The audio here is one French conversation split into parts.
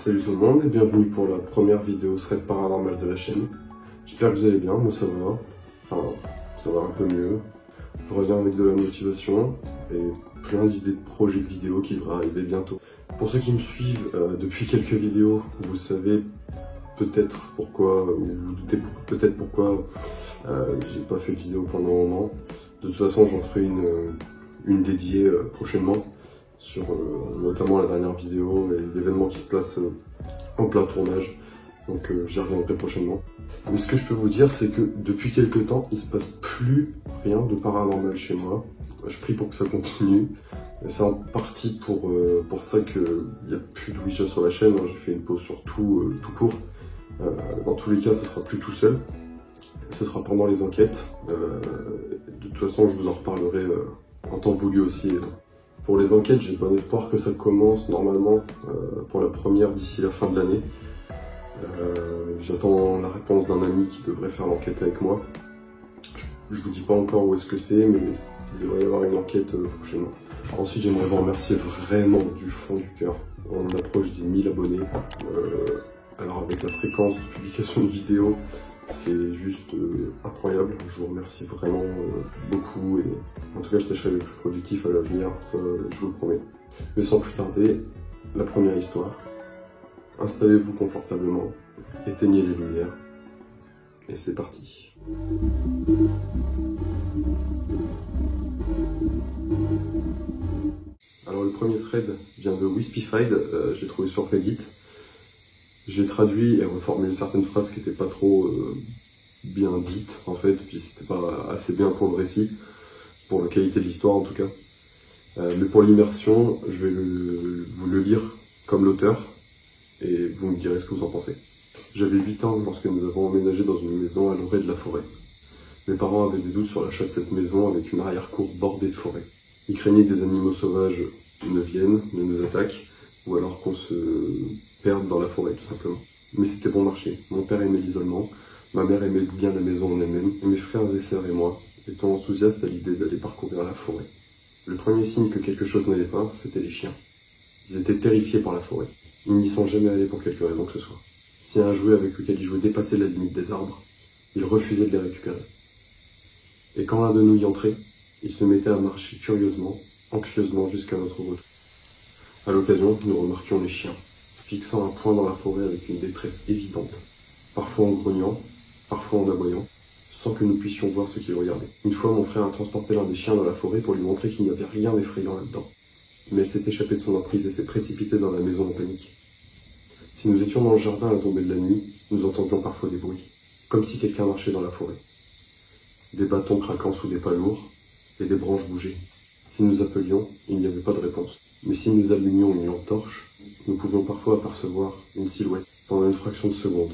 Salut tout le monde et bienvenue pour la première vidéo thread paranormale de la chaîne. J'espère que vous allez bien, moi ça va, enfin ça va un peu mieux. Je reviens avec de la motivation et plein d'idées de projets de vidéos qui devraient arriver bientôt. Pour ceux qui me suivent depuis quelques vidéos, vous savez peut-être pourquoi, ou vous doutez peut-être pourquoi j'ai pas fait de vidéo pendant un moment. De toute façon j'en ferai une dédiée prochainement. Sur notamment la dernière vidéo et l'événement qui se place en plein tournage, donc j'y reviendrai prochainement. Mais ce que je peux vous dire, c'est que depuis quelques temps, il se passe plus rien de paranormal chez moi. Je prie pour que ça continue. C'est en partie pour ça qu'il n'y a plus de Ouija sur la chaîne. J'ai fait une pause sur tout court. Dans tous les cas, ce sera plus tout seul. Ce sera pendant les enquêtes. De toute façon, je vous en reparlerai en temps voulu aussi. Pour les enquêtes, j'ai bon espoir que ça commence normalement pour la première d'ici la fin de l'année. J'attends la réponse d'un ami qui devrait faire l'enquête avec moi. Je vous dis pas encore où est-ce que c'est, mais il devrait y avoir une enquête prochainement. Ensuite, j'aimerais vous remercier vraiment du fond du cœur. On approche des 1000 abonnés. Alors avec la fréquence de publication de vidéos, c'est juste incroyable. Je vous remercie vraiment beaucoup et en tout cas je tâcherai d'être plus productif à l'avenir, ça je vous le promets. Mais sans plus tarder, la première histoire. Installez-vous confortablement, éteignez les lumières et c'est parti. Alors le premier thread vient de Wispified, je l'ai trouvé sur Reddit. Je l'ai traduit et reformulé certaines phrases qui n'étaient pas trop bien dites en fait, puis c'était pas assez bien pour le récit, pour la qualité de l'histoire en tout cas. Mais pour l'immersion, je vais vous le lire comme l'auteur et vous me direz ce que vous en pensez. J'avais 8 ans lorsque nous avons emménagé dans une maison à l'orée de la forêt. Mes parents avaient des doutes sur l'achat de cette maison avec une arrière-cour bordée de forêt. Ils craignaient que des animaux sauvages ne viennent, ne nous attaquent, ou alors qu'on se perdre dans la forêt tout simplement. Mais c'était bon marché. Mon père aimait l'isolement, ma mère aimait bien la maison en elle-même, et mes frères et sœurs et moi étions enthousiastes à l'idée d'aller parcourir la forêt. Le premier signe que quelque chose n'allait pas, c'était les chiens. Ils étaient terrifiés par la forêt. Ils n'y sont jamais allés pour quelque raison que ce soit. Si un jouet avec lequel ils jouaient dépassait la limite des arbres, ils refusaient de les récupérer. Et quand l'un de nous y entrait, il se mettait à marcher curieusement, anxieusement jusqu'à notre retour. À l'occasion, nous remarquions les chiens, fixant un point dans la forêt avec une détresse évidente, parfois en grognant, parfois en aboyant, sans que nous puissions voir ce qu'ils regardaient. Une fois, mon frère a transporté l'un des chiens dans la forêt pour lui montrer qu'il n'y avait rien d'effrayant là-dedans. Mais elle s'est échappée de son emprise et s'est précipitée dans la maison en panique. Si nous étions dans le jardin à la tombée de la nuit, nous entendions parfois des bruits, comme si quelqu'un marchait dans la forêt. Des bâtons craquant sous des pas lourds, et des branches bougeaient. Si nous appelions, il n'y avait pas de réponse. Mais si nous allumions une lampe torche, nous pouvions parfois apercevoir une silhouette pendant une fraction de seconde.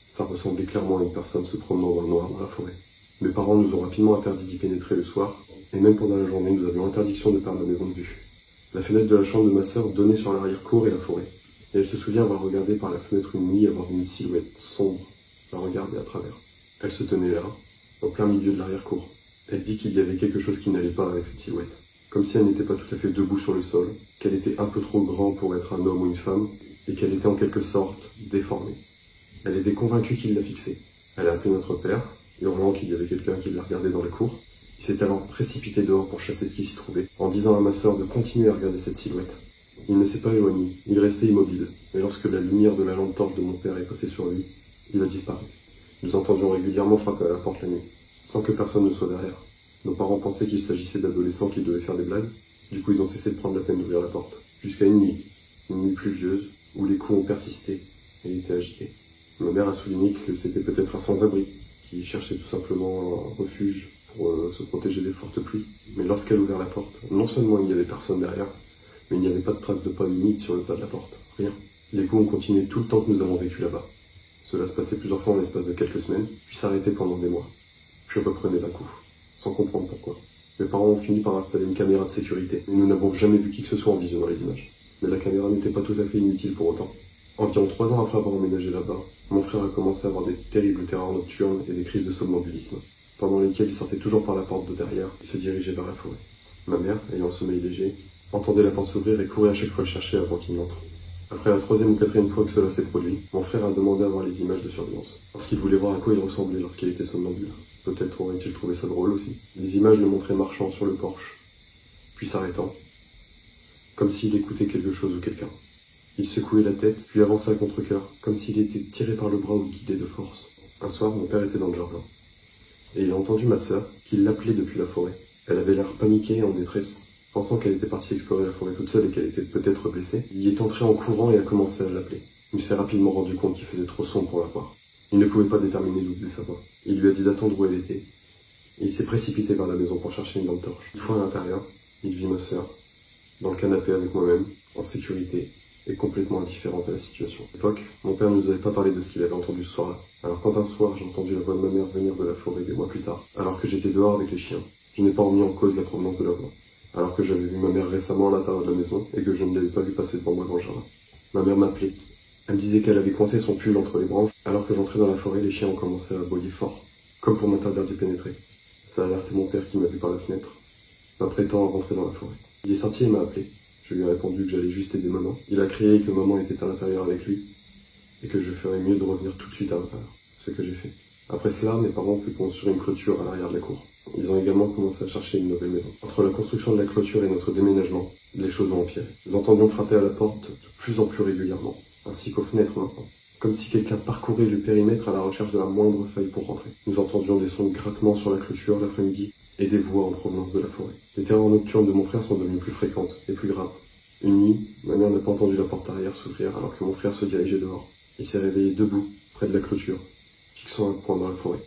Ça ressemblait clairement à une personne se promenant dans le noir dans la forêt. Mes parents nous ont rapidement interdit d'y pénétrer le soir, et même pendant la journée, nous avions interdiction de perdre la maison de vue. La fenêtre de la chambre de ma sœur donnait sur l'arrière-cour et la forêt. Et elle se souvient avoir regardé par la fenêtre une nuit et avoir une silhouette sombre la regarder à travers. Elle se tenait là, en plein milieu de l'arrière-cour. Elle dit qu'il y avait quelque chose qui n'allait pas avec cette silhouette. Comme si elle n'était pas tout à fait debout sur le sol, qu'elle était un peu trop grand pour être un homme ou une femme, et qu'elle était en quelque sorte déformée. Elle était convaincue qu'il la fixait. Elle a appelé notre père, hurlant qu'il y avait quelqu'un qui la regardait dans la cour. Il s'est alors précipité dehors pour chasser ce qui s'y trouvait, en disant à ma sœur de continuer à regarder cette silhouette. Il ne s'est pas éloigné, il restait immobile, mais lorsque la lumière de la lampe torche de mon père est passée sur lui, il a disparu. Nous entendions régulièrement frapper à la porte la nuit, sans que personne ne soit derrière. Nos parents pensaient qu'il s'agissait d'adolescents qui devaient faire des blagues, du coup ils ont cessé de prendre la peine d'ouvrir la porte. Jusqu'à une nuit pluvieuse, où les coups ont persisté et étaient agités. Ma mère a souligné que c'était peut-être un sans-abri, qui cherchait tout simplement un refuge pour se protéger des fortes pluies. Mais lorsqu'elle a ouvert la porte, non seulement il n'y avait personne derrière, mais il n'y avait pas de traces de pas humides sur le pas de la porte. Rien. Les coups ont continué tout le temps que nous avons vécu là-bas. Cela se passait plusieurs fois en l'espace de quelques semaines, puis s'arrêtait pendant des mois. Puis reprenait d'un coup, sans comprendre pourquoi. Mes parents ont fini par installer une caméra de sécurité, et nous n'avons jamais vu qui que ce soit en visionnant les images. Mais la caméra n'était pas tout à fait inutile pour autant. Environ 3 ans après avoir emménagé là-bas, mon frère a commencé à avoir des terribles terreurs nocturnes et des crises de somnambulisme, pendant lesquelles il sortait toujours par la porte de derrière et se dirigeait vers la forêt. Ma mère, ayant un sommeil léger, entendait la porte s'ouvrir et courait à chaque fois le chercher avant qu'il n'entre. Après la troisième ou quatrième fois que cela s'est produit, mon frère a demandé à voir les images de surveillance, parce qu'il voulait voir à quoi il ressemblait lorsqu'il était somnambule. Peut-être aurait-il trouvé ça drôle aussi. Les images le montraient marchant sur le porche, puis s'arrêtant, comme s'il écoutait quelque chose ou quelqu'un. Il secouait la tête, puis avançait à contre-cœur, comme s'il était tiré par le bras ou guidé de force. Un soir, mon père était dans le jardin, et il a entendu ma sœur, qui l'appelait depuis la forêt. Elle avait l'air paniquée et en détresse, pensant qu'elle était partie explorer la forêt toute seule et qu'elle était peut-être blessée. Il y est entré en courant et a commencé à l'appeler. Il s'est rapidement rendu compte qu'il faisait trop sombre pour la voir. Il ne pouvait pas déterminer d'où venait sa voix. Il lui a dit d'attendre où elle était. Et il s'est précipité vers la maison pour chercher une lampe torche. Une fois à l'intérieur, il vit ma sœur, dans le canapé avec moi-même, en sécurité, et complètement indifférente à la situation. À l'époque, mon père ne nous avait pas parlé de ce qu'il avait entendu ce soir-là. Alors quand un soir, j'ai entendu la voix de ma mère venir de la forêt des mois plus tard, alors que j'étais dehors avec les chiens, je n'ai pas remis en cause la provenance de la voix. Alors que j'avais vu ma mère récemment à l'intérieur de la maison, et que je ne l'avais pas vu passer devant moi dans le jardin. Ma mère m'appelait. Elle me disait qu'elle avait coincé son pull entre les branches. Alors que j'entrais dans la forêt, les chiens ont commencé à aboyer fort, comme pour m'interdire d'y pénétrer. Ça a alerté mon père qui m'a vu par la fenêtre, m'apprêtant à rentrer dans la forêt. Il est sorti et m'a appelé. Je lui ai répondu que j'allais juste aider maman. Il a crié que maman était à l'intérieur avec lui, et que je ferais mieux de revenir tout de suite à l'intérieur. Ce que j'ai fait. Après cela, mes parents ont fait construire une clôture à l'arrière de la cour. Ils ont également commencé à chercher une nouvelle maison. Entre la construction de la clôture et notre déménagement, les choses ont empiré. Nous entendions frapper à la porte de plus en plus régulièrement, ainsi qu'aux fenêtres maintenant. Comme si quelqu'un parcourait le périmètre à la recherche de la moindre faille pour rentrer. Nous entendions des sons de grattements sur la clôture l'après-midi et des voix en provenance de la forêt. Les terreurs nocturnes de mon frère sont devenues plus fréquentes et plus graves. Une nuit, ma mère n'a pas entendu la porte arrière s'ouvrir alors que mon frère se dirigeait dehors. Il s'est réveillé debout, près de la clôture, fixant un point dans la forêt.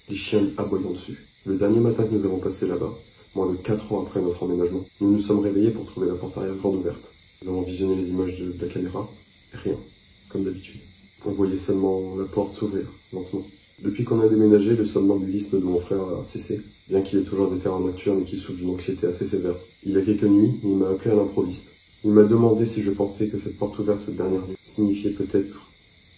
Les chiens aboyant dessus. Le dernier matin que nous avons passé là-bas, moins de 4 ans après notre emménagement, nous nous sommes réveillés pour trouver la porte arrière grande ouverte. Nous avons visionné les images de la caméra, et rien, comme d'habitude. On voyait seulement la porte s'ouvrir, lentement. Depuis qu'on a déménagé, le somnambulisme de mon frère a cessé, bien qu'il ait toujours des terreurs nocturnes et qu'il souffre d'une anxiété assez sévère. Il y a quelques nuits, il m'a appelé à l'improviste. Il m'a demandé si je pensais que cette porte ouverte cette dernière nuit signifiait peut-être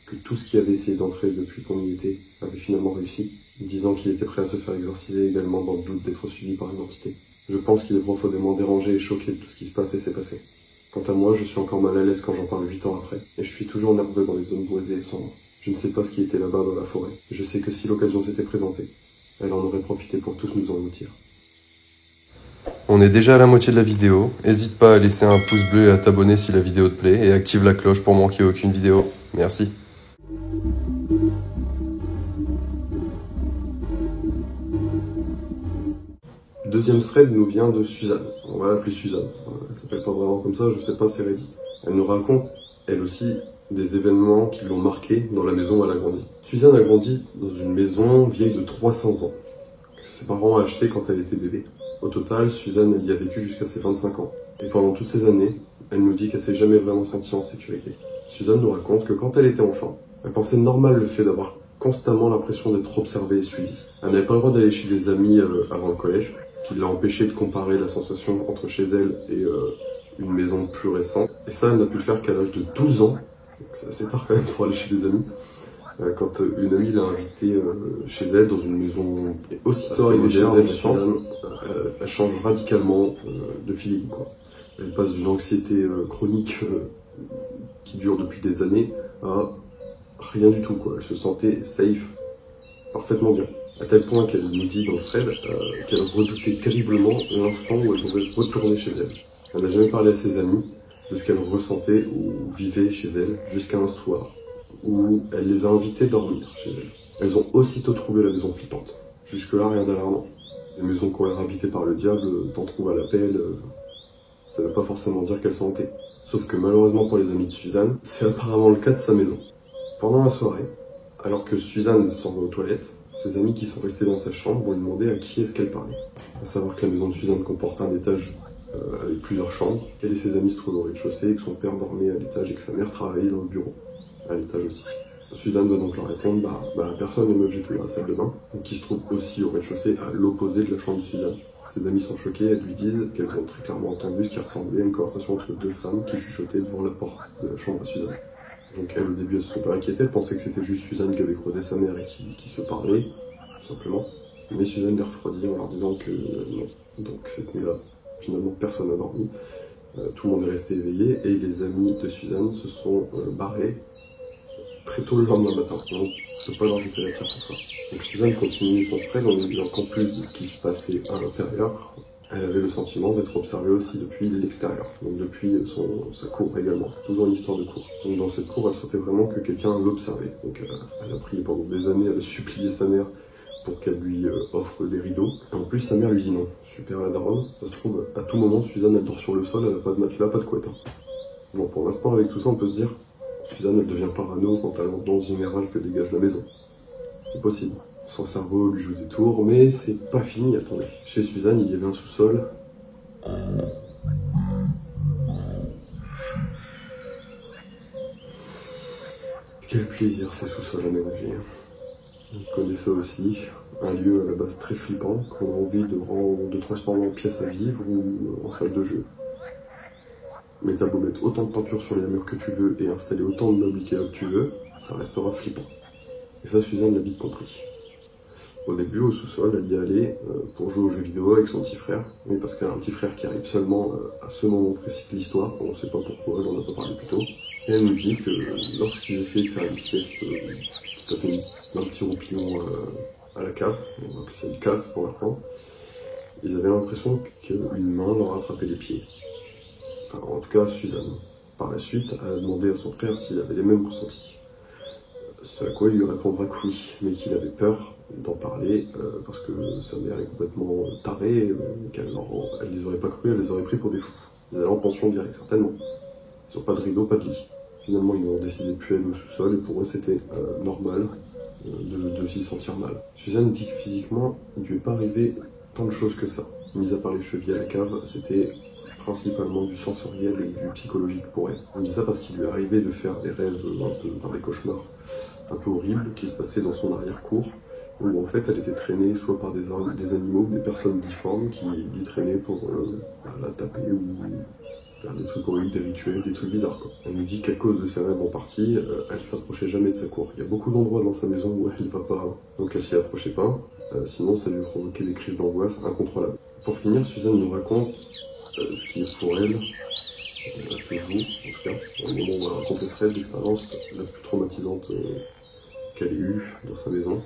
que tout ce qui avait essayé d'entrer depuis qu'on y était avait finalement réussi, disant qu'il était prêt à se faire exorciser également dans le doute d'être suivi par une entité. Je pense qu'il est profondément dérangé et choqué de tout ce qui se passe et s'est passé. Quant à moi, je suis encore mal à l'aise quand j'en parle 8 ans après, et je suis toujours nerveux dans les zones boisées et sombres. Je ne sais pas ce qui était là-bas dans la forêt. Je sais que si l'occasion s'était présentée, elle en aurait profité pour tous nous engloutir. On est déjà à la moitié de la vidéo. N'hésite pas à laisser un pouce bleu et à t'abonner si la vidéo te plaît, et active la cloche pour manquer aucune vidéo. Merci. Le deuxième thread nous vient de Suzanne. On va l'appeler Suzanne. Elle s'appelle pas vraiment comme ça, je sais pas, c'est Reddit. Elle nous raconte, elle aussi, des événements qui l'ont marquée dans la maison où elle a grandi. Suzanne a grandi dans une maison vieille de 300 ans, que ses parents ont achetée quand elle était bébé. Au total, Suzanne elle y a vécu jusqu'à ses 25 ans. Et pendant toutes ces années, elle nous dit qu'elle s'est jamais vraiment sentie en sécurité. Suzanne nous raconte que quand elle était enfant, elle pensait normal le fait d'avoir constamment l'impression d'être observée et suivie. Elle n'avait pas le droit d'aller chez des amis avant le collège, ce qui l'a empêché de comparer la sensation entre chez elle et une maison plus récente. Et ça, elle n'a pu le faire qu'à l'âge de 12 ans, donc c'est assez tard quand même pour aller chez des amis. Quand une amie l'a invitée chez elle dans une maison, et aussitôt arrivée chez elle, Suzanne, elle change radicalement de feeling, quoi. Elle passe d'une anxiété chronique qui dure depuis des années à rien du tout, quoi. Elle se sentait safe, parfaitement bien. À tel point qu'elle nous dit dans ce thread qu'elle redoutait terriblement l'instant où elle pourrait retourner chez elle. Elle n'a jamais parlé à ses amis de ce qu'elle ressentait ou vivait chez elle jusqu'à un soir où elle les a invités à dormir chez elle. Elles ont aussitôt trouvé la maison flippante. Jusque-là, rien d'alarmant. Les maisons qui ont l'air habitées par le diable, t'en trouves à l'appel, ça ne veut pas forcément dire qu'elles sont hantées. Sauf que malheureusement pour les amis de Suzanne, c'est apparemment le cas de sa maison. Pendant la soirée, alors que Suzanne s'en va aux toilettes, ses amis qui sont restés dans sa chambre vont lui demander à qui est-ce qu'elle parlait. À savoir que la maison de Suzanne comporte un étage avec plusieurs chambres, qu'elle et ses amis se trouvaient au rez-de-chaussée, que son père dormait à l'étage et que sa mère travaillait dans le bureau, à l'étage aussi. Suzanne va donc leur répondre, personne ne me jeter dans la salle de bain, qui se trouve aussi au rez-de-chaussée à l'opposé de la chambre de Suzanne. Ses amis sont choqués, elles lui disent qu'elles ont très clairement entendu ce qui ressemblait à une conversation entre deux femmes qui chuchotaient devant la porte de la chambre à Suzanne. Donc elle, au début, elle se sont pas inquiétées, elle pensait que c'était juste Suzanne qui avait croisé sa mère et qui se parlait, tout simplement. Mais Suzanne les refroidit en leur disant que non. Donc cette nuit-là, finalement, personne n'a dormi. Tout le monde est resté éveillé et les amis de Suzanne se sont barrés très tôt le lendemain matin. Donc, on ne peut pas leur jeter la pierre pour ça. Donc Suzanne continue son thread en nous disant qu'en plus de ce qui se passait à l'intérieur, elle avait le sentiment d'être observée aussi depuis l'extérieur, donc depuis sa cour également, toujours une histoire de cour. Donc dans cette cour, elle sentait vraiment que quelqu'un l'observait. Donc elle a prié pendant des années, elle a supplié sa mère pour qu'elle lui offre des rideaux. Et en plus, sa mère lui dit non. Super la daronne. Ça se trouve, à tout moment, Suzanne, elle dort sur le sol, elle n'a pas de matelas, pas de couette. Bon, pour l'instant, avec tout ça, on peut se dire, Suzanne, elle devient parano quant à l'ambiance générale que dégage la maison. C'est possible. Son cerveau lui joue des tours, mais c'est pas fini, attendez. Chez Suzanne, il y avait un sous-sol. Quel plaisir ces sous-sols aménagés. Il connaît ça aussi. Un lieu à la base très flippant, qu'on a envie de transformer en pièce à vivre ou en salle de jeu. Mais t'as beau mettre autant de peinture sur les murs que tu veux et installer autant de meubles Ikea que tu veux, ça restera flippant. Et ça, Suzanne l'a vite compris. Au début, au sous-sol, elle y allait pour jouer aux jeux vidéo avec son petit frère. Oui, parce qu'elle a un petit frère qui arrive seulement à ce moment précis de l'histoire. On ne sait pas pourquoi, j'en ai pas parlé plus tôt. Et elle nous dit que lorsqu'ils essayaient de faire une sieste, un petit roupillon à la cave, on va appeler ça une cave pour l'instant, ils avaient l'impression qu'une main leur attrapait les pieds. Enfin, en tout cas, Suzanne. Par la suite, elle a demandé à son frère s'il avait les mêmes ressentis. Ce à quoi il lui répondra que oui, mais qu'il avait peur d'en parler parce que sa mère est complètement tarée, qu'elle les aurait pas cru, elle les aurait pris pour des fous. Ils allaient en pension directe, certainement. Ils n'ont pas de rideau, pas de lit. Finalement, ils ont décidé de plus aller au sous-sol et pour eux, c'était normal de s'y sentir mal. Suzanne dit que physiquement, il ne lui est pas arrivé tant de choses que ça. Mis à part les chevilles à la cave, c'était principalement du sensoriel et du psychologique pour elle. On dit ça parce qu'il lui est arrivé de faire des rêves des cauchemars un peu horribles qui se passaient dans son arrière-cour, où en fait elle était traînée soit par des animaux ou des personnes difformes qui l'y traînaient pour la taper ou faire des trucs horribles, des rituels, des trucs bizarres quoi. Elle nous dit qu'à cause de ses rêves en partie, elle s'approchait jamais de sa cour. Il y a beaucoup d'endroits dans sa maison où elle ne va pas, donc elle s'y approchait pas, sinon ça lui provoquait des crises d'angoisse incontrôlables. Pour finir, Suzanne nous raconte ce qui est pour elle, à ce jour, en tout cas, au moment où elle raconte l'expérience la plus traumatisante qu'elle ait eue dans sa maison,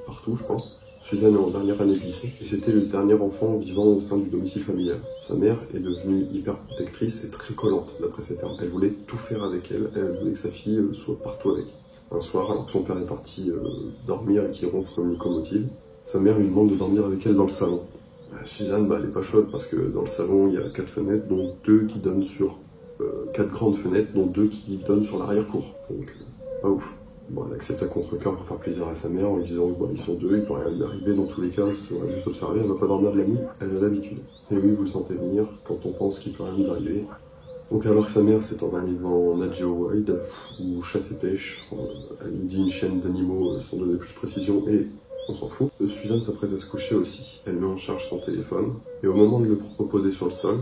partout je pense. Suzanne est en dernière année de lycée, et c'était le dernier enfant vivant au sein du domicile familial. Sa mère est devenue hyper protectrice et très collante, d'après ses termes. Elle voulait tout faire avec elle, elle voulait que sa fille soit partout avec. Un soir, alors que son père est parti dormir et qu'il ronfle comme une locomotive, sa mère lui demande de dormir avec elle dans le salon. Suzanne, elle est pas chaude parce que dans le salon, il y a 4 fenêtres, dont 2 qui donnent sur 4 grandes fenêtres, dont 2 qui donnent sur l'arrière-cour. Donc, pas ouf. Bon, elle accepte à contre-cœur pour faire plaisir à sa mère en lui disant que ils sont 2, il peut rien lui arriver, dans tous les cas, si on va juste observer, elle va pas dormir de la nuit, elle a l'habitude. Et oui, vous le sentez venir quand on pense qu'il peut rien lui arriver. Donc alors que sa mère s'est endormie devant Nat Geo Wild, ou Chasse et Pêche, elle nous dit une chaîne d'animaux sans donner plus de précision, et on s'en fout. Suzanne s'apprête à se coucher aussi. Elle met en charge son téléphone. Et au moment de le reposer sur le sol,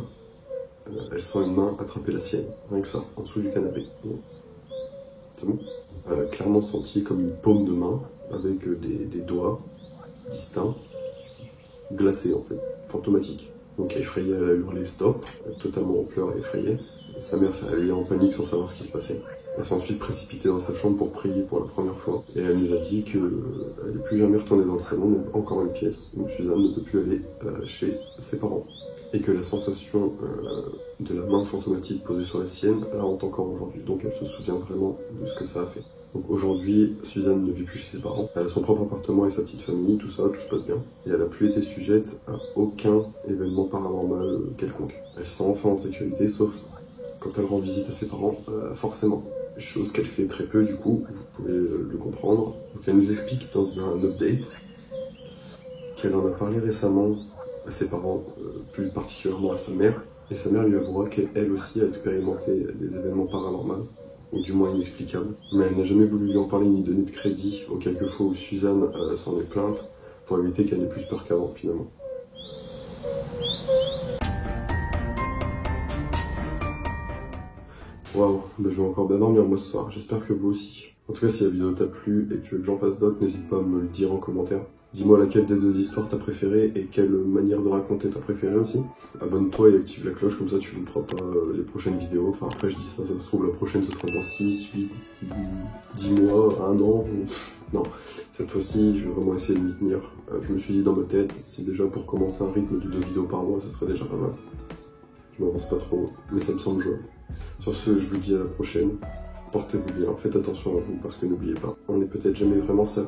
elle sent une main attraper la sienne. Rien que ça, en dessous du canapé. C'est bon. Elle a clairement senti comme une paume de main, avec des doigts distincts, glacés en fait, fantomatiques. Donc effrayée, elle a hurlé stop, totalement en pleurs et effrayée. Sa mère s'est réveillée en panique sans savoir ce qui se passait. Elle s'est ensuite précipitée dans sa chambre pour prier pour la première fois. Et elle nous a dit qu'elle n'est plus jamais retournée dans le salon, donc encore une pièce. Donc Suzanne ne peut plus aller chez ses parents. Et que la sensation de la main fantomatique posée sur la sienne la hante encore aujourd'hui. Donc elle se souvient vraiment de ce que ça a fait. Donc aujourd'hui, Suzanne ne vit plus chez ses parents. Elle a son propre appartement et sa petite famille, tout ça, tout se passe bien. Et elle n'a plus été sujette à aucun événement paranormal quelconque. Elle se sent enfin en sécurité, sauf quand elle rend visite à ses parents, forcément. Chose qu'elle fait très peu du coup, vous pouvez le comprendre. Donc elle nous explique dans un update qu'elle en a parlé récemment à ses parents, plus particulièrement à sa mère, et sa mère lui avouera qu'elle aussi a expérimenté des événements paranormaux, ou du moins inexplicables, mais elle n'a jamais voulu lui en parler ni donner de crédit aux quelques fois où Suzanne s'en est plainte, pour éviter qu'elle ait plus peur qu'avant finalement. Waouh, je vais encore bien dormir moi ce soir, j'espère que vous aussi. En tout cas, si la vidéo t'a plu et que tu veux que j'en fasse d'autres, n'hésite pas à me le dire en commentaire. Dis-moi laquelle des deux histoires t'as préférée et quelle manière de raconter t'as préférée aussi. Abonne-toi et active la cloche, comme ça tu ne loupes pas les prochaines vidéos. Enfin après je dis ça, ça se trouve la prochaine ce sera dans 6, 8, 10 mois, 1 an. Non, cette fois-ci je vais vraiment essayer de m'y tenir. Je me suis dit dans ma tête, si déjà pour commencer un rythme de 2 vidéos par mois, ce serait déjà pas mal. Je m'avance pas trop, mais ça me semble jouable. Sur ce, je vous dis à la prochaine. Portez-vous bien, faites attention à vous parce que n'oubliez pas, on n'est peut-être jamais vraiment seul.